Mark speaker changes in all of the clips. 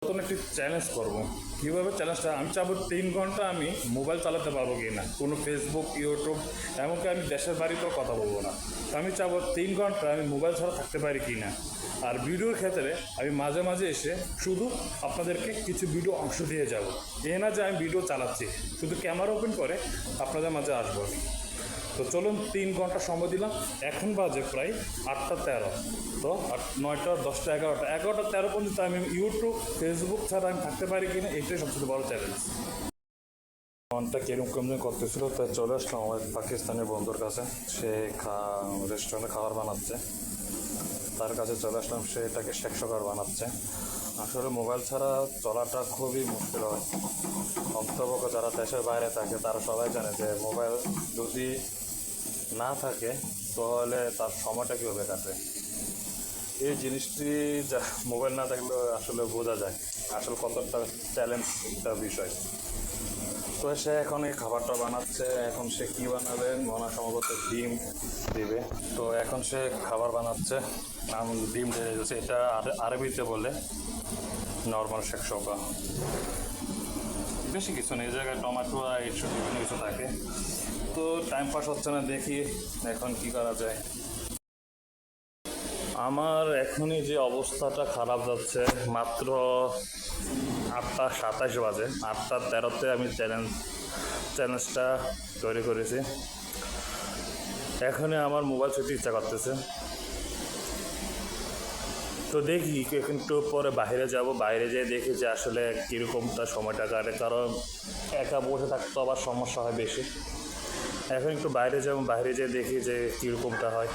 Speaker 1: নতুন একটি চ্যালেঞ্জ করবো। কীভাবে চ্যালেঞ্জটা? আমি চাবো 3 ঘন্টা আমি মোবাইল চালাতে পারবো কি না, কোনো ফেসবুক, ইউটিউব, এমনকি আমি দেশের বাড়িতেও কথা বলবো না। আমি চাবো 3 ঘন্টা আমি মোবাইল ছাড়া থাকতে পারি কি না। আর ভিডিওর ক্ষেত্রে আমি মাঝে মাঝে এসে শুধু আপনাদেরকে কিছু ভিডিও অংশ দিয়ে যাব। এ না যে আমি ভিডিও চালাচ্ছি, শুধু ক্যামেরা ওপেন করে আপনাদের মাঝে আসবো। তো চলুন, 3 ঘন্টা সময় দিলাম। এখন বাজে প্রায় 8টা 13। তো 9টা 10টা 11টা 13 পর্যন্ত আমি ইউটিউব, ফেসবুক ছাড়া আমি থাকতে পারি কিনা, এটাই সবচেয়ে বড় চ্যালেঞ্জ। মনটা কিরকম যেন করতেছিল, তাই চলে আসলাম আমার পাকিস্তানের বন্ধুর কাছে। সে রেস্টুরেন্টে খাবার বানাচ্ছে, তার কাছে চলে আসলাম। সে এটাকে শেকসকার বানাচ্ছে। আসলে মোবাইল ছাড়া চলাটা খুবই মুশকিল হয়। অন্তপক্ষে যারা দেশের বাইরে থাকে তারা সবাই জানে যে মোবাইল যদি না থাকে তাহলে তার সময়টা কীভাবে কাটে। এই জিনিসটি যা মোবাইল না থাকলে আসলে বোঝা যায় আসলে কতটা চ্যালেঞ্জ একটা বিষয়। তো সে এখন এই খাবারটা বানাচ্ছে। এখন সে কী বানাবে? মনে সম্ভবত ডিম দিবে। তো এখন সে খাবার বানাচ্ছে, ডিম ঢেলে দিচ্ছে। এটা আরবিতে বলে নর্মাল শেকসকা। বেশি কিছু নেই, এই জায়গায় টমেটো আর এইসব বিভিন্ন কিছু থাকে। তো টাইম পাস হচ্ছে না, দেখি এখন কি করা যায়। আমার এখনই যে অবস্থাটা খারাপ যাচ্ছে, মাত্র 8টা 27 বাজে। 8টা 13-তে আমি চ্যালেঞ্জটা তৈরি করেছি। এখনই আমার মোবাইল ছুটতে ইচ্ছা করতেছে। তো দেখি একটু পরে বাইরে যাব, বাইরে যেয়ে দেখি যে আসলে কীরকমটা সময়টা কাটে। কারণ একা বসে থাকতে আবার সমস্যা হয় বেশি। এখন একটু বাইরে যাব, বাইরে যেয়ে দেখি যে কীরকমটা হয়।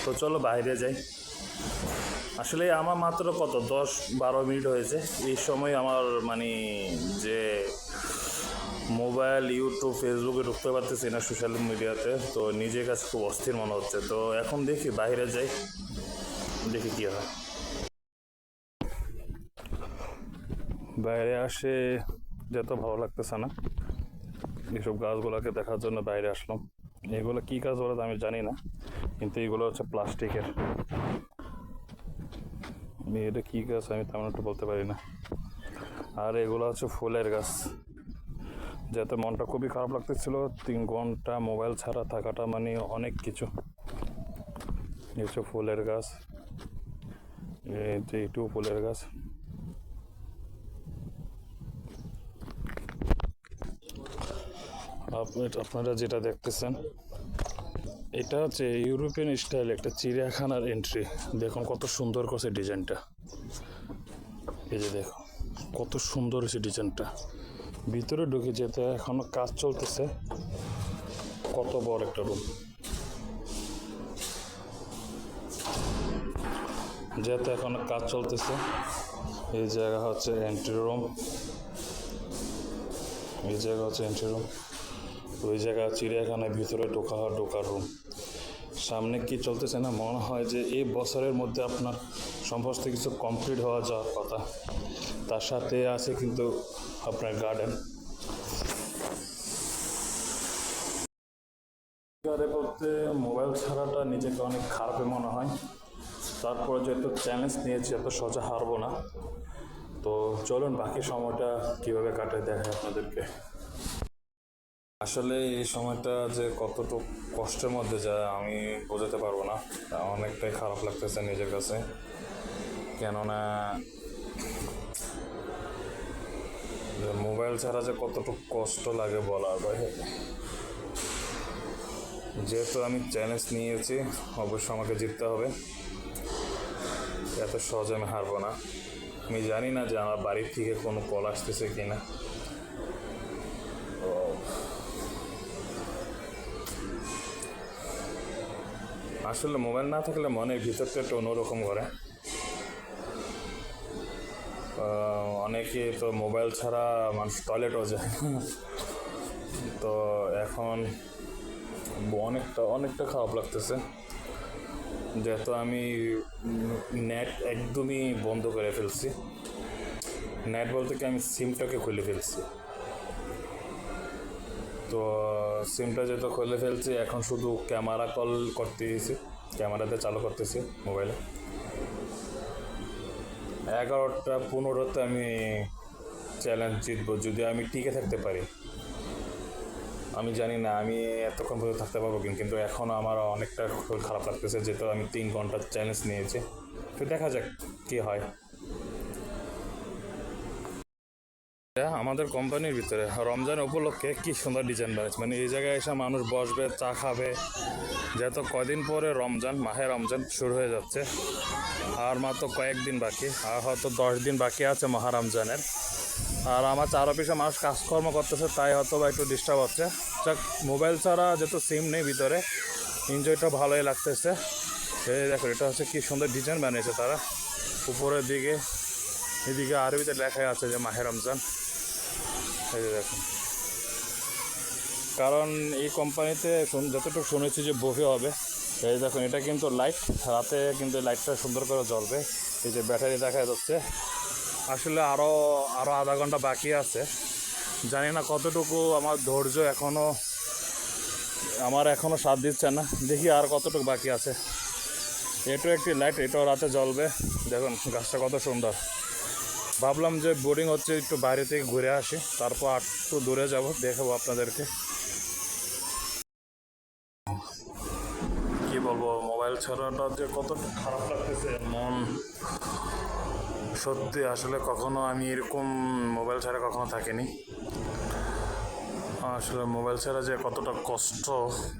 Speaker 1: তো চলো বাইরে যাই। আসলে আমার মাত্র 10-12 মিনিট হয়েছে। এই সময় আমার যে মোবাইল, ইউটিউব, ফেসবুকে ঢুকতে পারতেছি না, সোশ্যাল মিডিয়াতে। তো নিজের কাছে খুব অস্থির মনে হচ্ছে। তো এখন দেখি বাইরে যাই, দেখি কী হয়। বাইরে আসে যেত ভালো লাগতেছে না। এইসব গাছগুলোকে দেখার জন্য বাইরে আসলাম। এগুলো কী গাছ বলে আমি জানি না, কিন্তু এগুলো হচ্ছে প্লাস্টিকের। এটা কী গাছ আমি তেমন একটু বলতে পারি না। আর এগুলো হচ্ছে ফুলের গাছ। যাতে মনটা খুবই খারাপ লাগতেছিল। 3 ঘন্টা মোবাইল ছাড়া থাকাটা অনেক কিছু। ফুলের গাছ, এইটু ফুলের গাছ। আপনারা যেটা দেখতেছেন এটা হচ্ছে ইউরোপিয়ান স্টাইল একটা চিড়িয়াখানার এন্ট্রি। দেখুন কত সুন্দর করছে ডিজাইনটা। এই যে দেখো কত সুন্দর হয়েছে ডিজাইনটা। ভিতরে ঢুকে যেতে এখনো কাজ চলতেছে। কত বড় একটা রুম, যেহেতু এখনো কাজ চলতেছে। এই জায়গা হচ্ছে এন্ট্রি রুম, এই জায়গা হচ্ছে এন্ট্রি রুম। ওই জায়গা চিড়িয়াখানার ভিতরে ঢোকার রুম। সামনে কি চলতেছে না, মনে হয় যে এই বছরের মধ্যে আপনার সমস্ত কিছু কমপ্লিট হওয়া যাওয়ার কথা। তার সাথে আছে কিন্তু আপনার গার্ডেন। বলতে মোবাইল ছাড়াটা নিজেকে অনেক খারাপ মনে হয়। তারপরে যেহেতু চ্যালেঞ্জ নিয়েছি, এত সহজে হারবো না। তো চলুন বাকি সময়টা কীভাবে কাটে দেখায় আপনাদেরকে। আসলে এই সময়টা যে কতটুকু কষ্টের মধ্যে যায় আমি বোঝাতে পারবো না। অনেকটাই খারাপ লাগতেছে নিজের কাছে, কেননা মোবাইল ছাড়া যে কতটুকু কষ্ট লাগে বলার বাইরে। যেহেতু আমি চ্যালেঞ্জ নিয়েছি, অবশ্যই আমাকে জিততে হবে। এত সহজে আমি হারবো না। আমি জানি না যে আমার বাড়ির থেকে কোনো কল আসতেছে কি না। আসলে মোবাইল না থাকলে মনের ভিতরটা একটু অন্যরকম করে। অনেকে তো মোবাইল ছাড়া মানুষ টয়লেটও যায়। তো এখন অনেকটা খারাপ লাগতেছে, যেহেতু আমি নেট একদমই বন্ধ করে ফেলছি। নেট বলতে কি, আমি সিমটাকে খুলে ফেলছি। তো সিমটা যেহেতু খুলে ফেলছি, এখন শুধু ক্যামেরা কল করতেছি, ক্যামেরাতে চালু করতেছি মোবাইলে। 11টা 15তে আমি চ্যালেঞ্জ জিতবো যদি আমি টিকে থাকতে পারি। আমি জানি না আমি এতক্ষণ পর্যন্ত থাকতে পারবো কিন্তু এখন আমার অনেকটা শরীর খারাপ লাগতেছে, যেহেতু আমি 3 ঘন্টার চ্যালেঞ্জ নিয়েছি। তো দেখা যাক কী হয়। আমাদের কোম্পানির ভিতরে রমজান উপলক্ষে কি সুন্দর ডিজাইন বানিয়েছে, মানে এই জায়গায় এসে মানুষ বসবে, চা খাবে, যেহেতু কদিন পরে রমজান, মাহে রমজান শুরু হয়ে যাচ্ছে, আর মাত্র কয়েকদিন বাকি, আর হয়তো 10 দিন বাকি আছে মহারমজানের। আর আমার চার অফিসে মানুষ কাজকর্ম করতেছে, তাই হয়তো বা একটু ডিস্টার্ব হচ্ছে। যাক, মোবাইল ছাড়া যেহেতু সিম নেই ভিতরে, এনজয়টা ভালোই লাগতেছে। এই দেখো, এটা হচ্ছে কি সুন্দর ডিজাইন বানিয়েছে তারা। উপরের দিকে এদিকে আরবিতে লেখা আছে যে মাহে রমজান। এই যে দেখুন, কারণ এই কোম্পানিতে যতটুকু শুনেছি যে বফে হবে। এই দেখুন, এটা কিন্তু লাইট, রাতে কিন্তু লাইটটা সুন্দর করে জ্বলবে। এই যে ব্যাটারি দেখা যাচ্ছে। আসলে আরও আধা ঘন্টা বাকি আছে। জানি না কতটুকু আমার ধৈর্য এখনও সাথ দিচ্ছে না, দেখি আর কতটুকু বাকি আছে। এটাও একটি লাইট, এটাও রাতে জ্বলবে। দেখুন গাছটা কত সুন্দর। ভাবলাম যে বোরিং হচ্ছে, একটু বাইরে থেকে ঘুরে আসি, তারপর একটু দূরে যাব, দেখাবো আপনাদেরকে। কি বলবো, মোবাইল ছাড়াটা যে কতটা খারাপ লাগতেছে, মন সত্যি। আসলে কখনো আমি এরকম মোবাইল ছাড়া কখনো থাকিনি। আসলে মোবাইল ছাড়া যে কতটা কষ্ট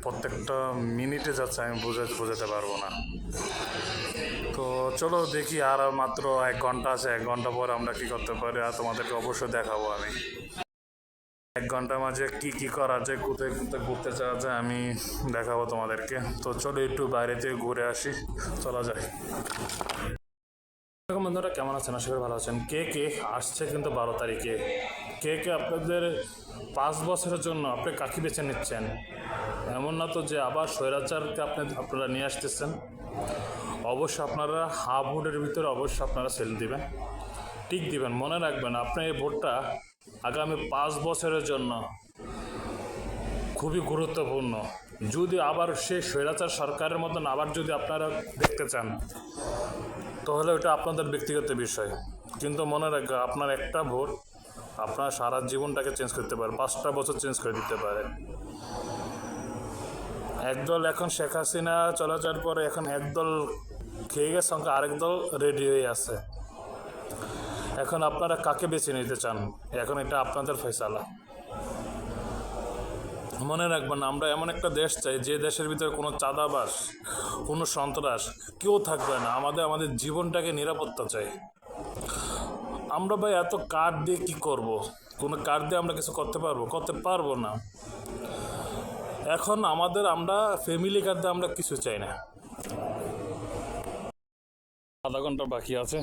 Speaker 1: প্রত্যেকটা মিনিটে যাচ্ছে আমি বোঝাতে পারবো না। তো চলো দেখি, আর মাত্র 1 ঘন্টা আছে। 1 ঘন্টা পর আমরা কি করতে পারি, আর তোমাদেরকে অবশ্যই দেখাবো আমি। 1 ঘন্টার মাঝে কি করা যায়, কোথায় কোথায় ঘুরতে যাওয়া যায়, আমি দেখাবো তোমাদেরকে। তো চলো একটু বাইরে থেকে ঘুরে আসি, চলা যায়। বন্ধুরা কেমন আছেন? আশা করি ভালো আছেন। কে আসছে কিন্তু 12 তারিখে। কে আপনাদের 5 বছরের জন্য আপনি কাকে বেছে নিচ্ছেন? এমন না তো যে আবার স্বৈরাচারকে আপনারা নিয়ে আসতেছেন। অবশ্যই আপনারা হাফ ভোটের ভিতরে অবশ্যই আপনারা সেল দিবেন, টিক দিবেন। মনে রাখবেন, আপনার এই ভোটটা আগামী 5 বছরের জন্য খুবই গুরুত্বপূর্ণ। যদি আবার সেই স্বৈরাচার সরকারের মতন আবার যদি আপনারা দেখতে চান, তাহলে ওটা আপনাদের ব্যক্তিগত বিষয়। কিন্তু মনে রাখবেন, আপনার একটা ভোট আপনার সারা জীবনটাকে চেঞ্জ করতে পারে, 5টা বছর চেঞ্জ করে দিতে পারে। একদল এখন শেখ হাসিনা চলে যাওয়ার পরে এখন একদল খেয়ে গেছে, সংখ্যা আরেক দল রেডি হয়ে আছে। এখন আপনারা কাকে বেছে নিতে চান, এখন এটা আপনাদের ফয়সালা। মনে রাখবেন, আমরা এমন একটা দেশ চাই যে দেশের ভিতরে কোনো চাঁদাবাজ, কোনো সন্ত্রাস কেউ থাকবে না। আমাদের জীবনটাকে নিরাপত্তা চাই। আমরা ভাই এত কার্ড দিয়ে কি করব? কোনো কার্ড দিয়ে আমরা কিছু করতে পারবো না। এখন আমরা ফ্যামিলি কার্ড দিয়ে আমরা কিছু চাই না। আধা ঘন্টা বাকি আছে,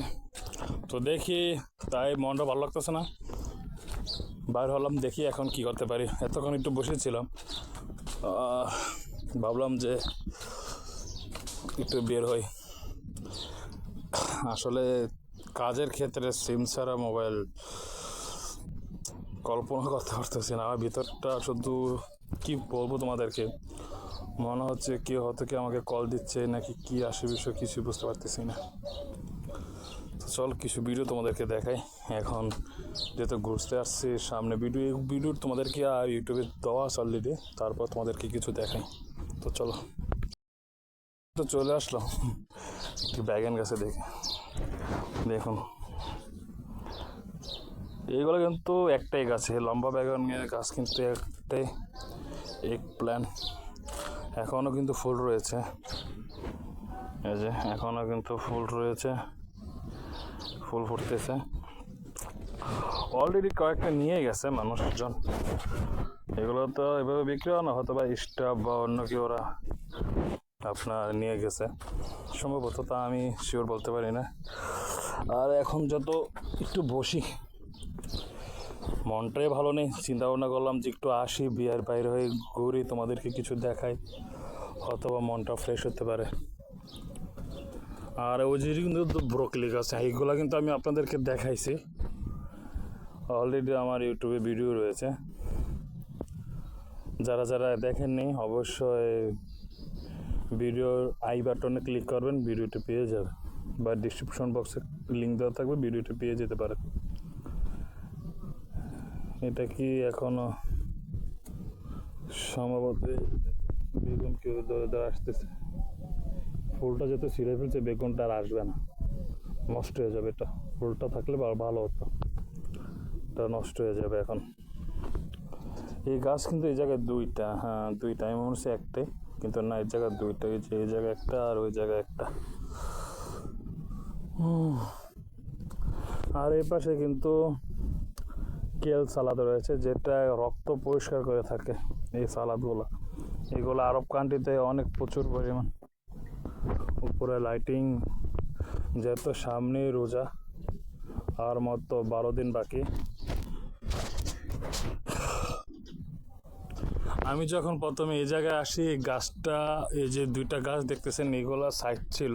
Speaker 1: তো দেখি, তাই মনটা ভালো লাগতেছে না, বাইর হলাম, দেখি এখন কি করতে পারি। এতক্ষণ একটু বসেছিলাম, ভাবলাম যে একটু বের হই। আসলে কাজের ক্ষেত্রে সিম ছাড়া মোবাইল কল্পনা করতে পারতেছি না। আমার ভিতরটা শুধু কি বলবো তোমাদেরকে, মনে হচ্ছে কেউ হয়তো কি আমাকে কল দিচ্ছে নাকি কি আসে বিষয় কিছু বুঝতে পারতেছি না। তো চল কিছু ভিডিও তোমাদেরকে দেখাই। এখন যেহেতু ঘুরতে আসছি, সামনে ভিডিও তোমাদেরকে আর ইউটিউবে দেওয়া আছে অলরেডি, তারপর তোমাদেরকে কিছু দেখাই। তো চলো, তো চলে আসলাম একটি ব্যাগান গাছে, দেখুন এইগুলো কিন্তু একটাই গাছে, লম্বা ব্যাগানের গাছ কিন্তু একটাই, এক প্ল্যান। এখনও কিন্তু ফুল রয়েছে, এই যে এখনও কিন্তু ফুল রয়েছে, ফুল ফুটতেছে। অলরেডি কয়েকটা নিয়ে গেছে মানুষজন। এগুলো তো এভাবে বিক্রি হয় না, হয়তো বা স্টাফ বা অন্য কেউ ওরা আপনার নিয়ে গেছে সম্ভবত, তা আমি শিওর বলতে পারি না। আর এখন যত একটু বসি, মনটাই ভালো নেই, চিন্তা ভাবনা করলাম যে একটু আসি, বিয়ার বাইরে হয়ে ঘুরি, তোমাদেরকে কিছু দেখাই, অথবা মনটা ফ্রেশ হতে পারে। আর ওই যে কিন্তু ব্রোকলি গাছ, এইগুলো কিন্তু আমি আপনাদেরকে দেখাইছি অলরেডি, আমার ইউটিউবে ভিডিও রয়েছে। যারা দেখেননি অবশ্যই ভিডিওর আই বাটনে ক্লিক করবেন, ভিডিওটি পেয়ে যাবে। বা ডিসক্রিপশন বক্সে লিঙ্ক দেওয়া থাকবে, ভিডিওটা পেয়ে যেতে পারে। এটা কি এখনো সম্ভবত বেগুন কেউ ধরে ধরে আসতেছে, ফুলটা যত ছিঁড়ে ফেলছে বেগুনটা আর আসবে না, নষ্ট হয়ে যাবে। এটা ফুলটা থাকলে ভালো হতো, এটা নষ্ট হয়ে যাবে এখন। এই গাছ কিন্তু এই জায়গায় দুইটা, হ্যাঁ দুইটা, আমি মনে হচ্ছে একটাই, কিন্তু না এই জায়গায় দুইটা, এই যে এই জায়গায় একটা আর ওই জায়গায় একটা। আর এই পাশে কিন্তু কেল সালাদ রয়েছে, যেটা রক্ত পরিষ্কার করে থাকে এই সালাদগুলো। এগুলো আরব কান্ট্রিতে অনেক প্রচুর পরিমাণ। উপরে লাইটিং, যেহেতু সামনে রোজা আর মতো 12 দিন বাকি। আমি যখন প্রথমে এই জায়গায় আসি, গাছটা এই যে দুইটা গাছ দেখতেছেন এগুলো সাইজ ছিল,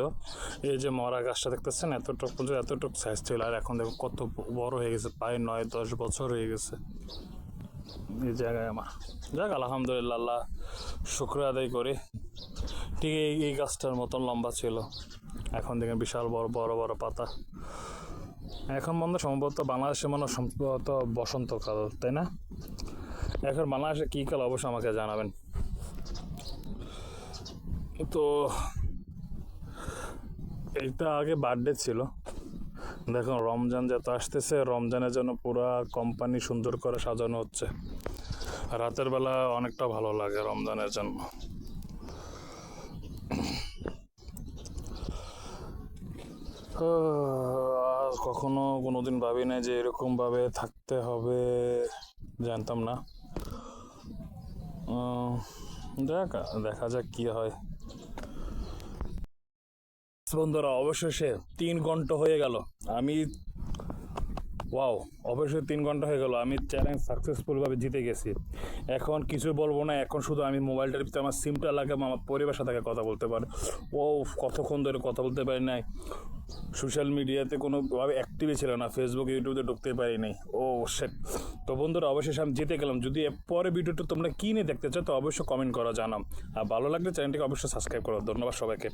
Speaker 1: এই যে মরা গাছটা দেখতেছেন এতটুকু সাইজ ছিল, আর এখন দেখো কত বড় হয়ে গেছে, প্রায় 9-10 বছর হয়ে গেছে এই জায়গায় আমার। যাক আলহামদুলিল্লাহ, আল্লাহ শুকর আদায় করি। ঠিক এই গাছটার মতন লম্বা ছিল, এখন দেখেন বিশাল বড় বড় বড় পাতা। এখন মনে সম্ভবত বাংলাদেশে সম্ভবত বসন্তকাল, তাই না? এখন বাংলাদেশে কী কাল অবশ্যই আমাকে জানাবেন। তো এইটা আগে বার্থডে ছিল, দেখুন রমজান যত আসতেছে, রমজানের জন্য পুরা কোম্পানি সুন্দর করে সাজানো হচ্ছে। রাতের বেলা অনেকটা ভালো লাগে রমজানের জন্য। কখনো কোনোদিন ভাবি না যে এরকমভাবে থাকতে হবে, জানতাম না। দেখা যাক কি হয়। বন্ধুরা অবশেষে 3 ঘন্টা হয়ে গেল, অবশ্যই 3 ঘন্টা হয়ে গেল, আমি চ্যালেঞ্জ সাকসেসফুলভাবে জিতে গেছি। এখন কিছু বলবো না, এখন শুধু আমি মোবাইলটার ভিতরে আমার সিমটা লাগাবো, আমার পরিবারের সাথে কথা বলতে পারে। কতক্ষণ ধরে কথা বলতে পারি নাই, সোশ্যাল মিডিয়াতে কোনোভাবে অ্যাক্টিভই ছিল না, ফেসবুক ইউটিউবে ঢুকতে পারি নাই। সেট। তো বন্ধুরা অবশেষে আমি জিতে গেলাম। যদি পরে ভিডিওটা তোমরা কী নিয়ে দেখতে চাও তো অবশ্যই কমেন্ট করো, জানাও। আর ভালো লাগলে চ্যানেলটিকে অবশ্যই সাবস্ক্রাইব করো। ধন্যবাদ সবাইকে।